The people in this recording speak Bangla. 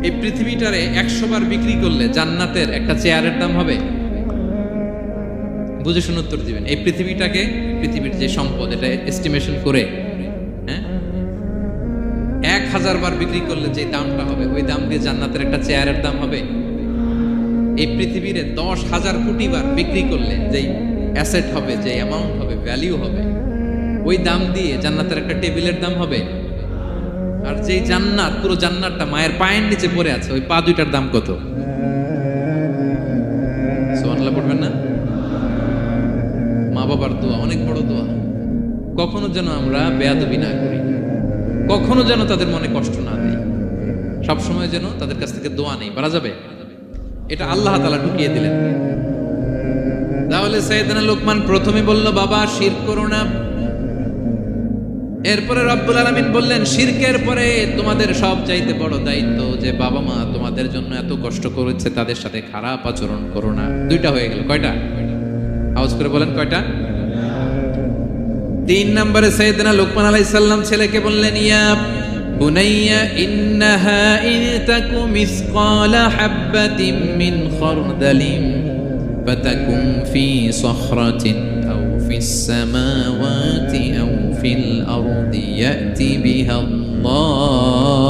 এই পৃথিবীটারে 100 বার বিক্রি করলে জান্নাতের একটা চেয়ারের দাম হবে? বুঝে শুনে উত্তর দিবেন। এই পৃথিবীটাকে, পৃথিবীর যে সম্পদ, এটা এস্টিমেশন করে 1000 বার বিক্রি করলে যে দামটা হবে, ওই দাম দিয়ে জান্নাতের একটা চেয়ারের দাম হবে? এই পৃথিবীরে 10,000 কোটি বার বিক্রি করলে যেই অ্যাসেট হবে, যে অ্যামাউন্ট হবে, ভ্যালিউ হবে, ওই দাম দিয়ে জান্নাতের একটা টেবিলের দাম হবে? আর যেই জান্নাত, পুরো জান্নাতটা মায়ের পায়ের নিচে পড়ে আছে, ওই পা দুইটার দাম কত? সুবহানাল্লাহ পড়বেন না? মা বাবার দোয়া অনেক বড় দোয়া। কখনো যেন আমরা বেয়াদবি না করি, কখনো যেন তাদের মনে কষ্ট না দিই, সবসময় যেন তাদের কাছ থেকে দোয়া নেই। পারা যাবে? এটা আল্লাহ তাআলা ঢুকিয়ে দিলেন। তাহলে সাইয়েদনা লোকমান প্রথমে বলল, বাবা শিরক করো না। এরপরে রব্বুল আলামিন বললেন, শিরকের পরে তোমাদের সব চাইতে বড় দায়িত্ব যে বাবা মা তোমাদের জন্য এত কষ্ট করেছে, তাদের সাথে খারাপ আচরণ করো না। দুইটা হয়ে গেল। কয়টা? আওয়াজ করে বলেন কয়টা? 3 নম্বরে সাইয়েদনা লোকমান আলাইহিস সালাম ছেলেকে বললেন, ইয়া বুনাইয়া ইন্নাহা ইন তাকু মিসকালা হাববাতিন মিন খারদালিন ফাতাকুম ফি সাখরাতিন আও ফিস সামাওয়াতি আও ফিল আরদি ইয়াতি বিহা আল্লাহ।